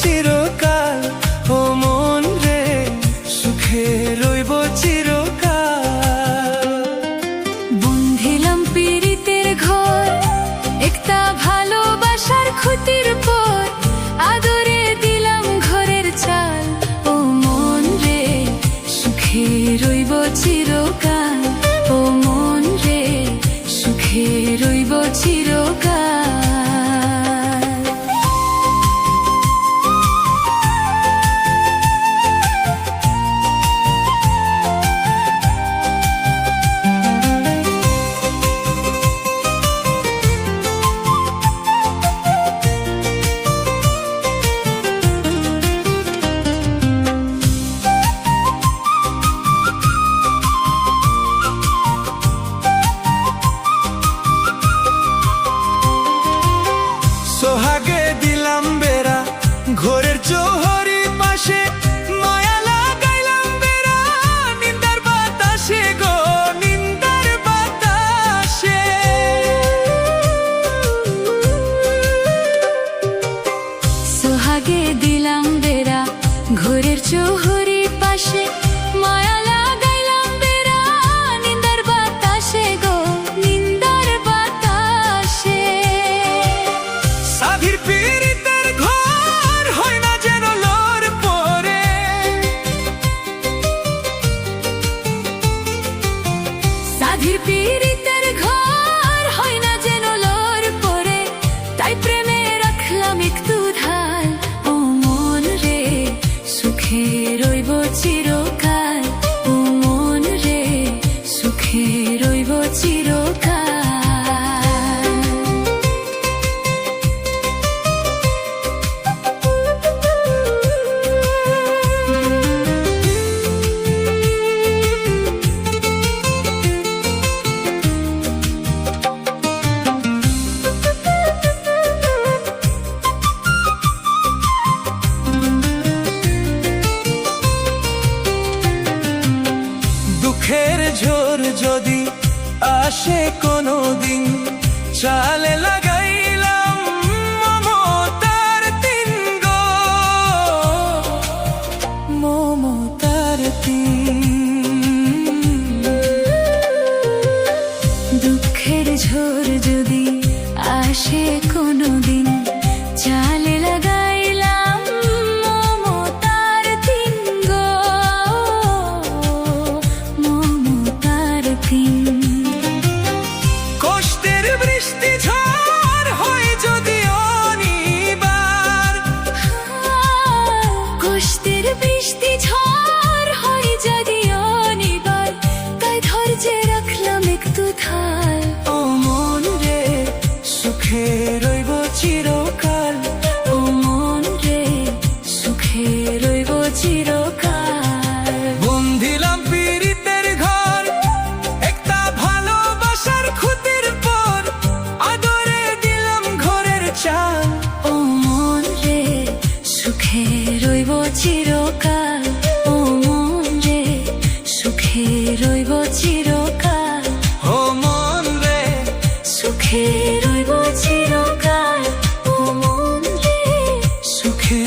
চিরকাল, ও মন রে সুখে রইব চিরকাল। বন্ধিলাম পীড়িতের ঘর, একটা ভালোবাসার খুঁটির পর, আদরে দিলাম ঘরের চাল, ও মন রে সুখে রইব চিরকাল, ও মন রে সুখে রইব চিরকাল। সোহাগে দিলাম বেড়া ঘরের চৌহরি পাশে, মায়া লাগাইলাম বেড়া নিন্দার বাতাসে গো নিন্দার বাতাসে। সোহাগে দিলাম বেড়া ঘরের চৌহরি পাশে, মায়া লাগাইলাম বেড়া নিন্দার বাতাসে গো নিন্দার বাতাসে। সাধির পীড়িতের ঘর হয় না যেন লোর পরে, সাধির পীড়িতের ঘর হয় না যেন লোর পরে, তাই প্রেমে রাখলাম একটু ঢাল, ও মন রে সুখে রইব চিরকাল, ও মন রে সুখে রইব চিরকাল। দুঃখের ঝড় যদি আসে কোনো দিন, চালে লাগাইলাম মমতার তিন গো মমতার তিন। দুঃখের ঝড় যদি আসে কোনো দিন, চালে লাগাইলাম মমতার তিন গো মমতার তিন। কষ্টের বৃষ্টি ঝড় হয় যদি অনিবার, কষ্টের বৃষ্টি ঝড় হয় যদি অনিবার, তাই ধৈর্যে রাখলাম একটু ঢাল, ও মন রে সুখে রইব চিরকাল, ও মন রে সুখে রইব চিরকাল। বন্ধিলাম পীড়িতের ঘর, একটা ভালোবাসার খুঁটির পর, আদরে দিলাম ঘরের চাল, ও মন রে সুখে রইব চিরকাল, ও মন রে সুখে রইব চিরকাল, ও মন রে সুখে রইব চিরকাল, ও মন রে সুখে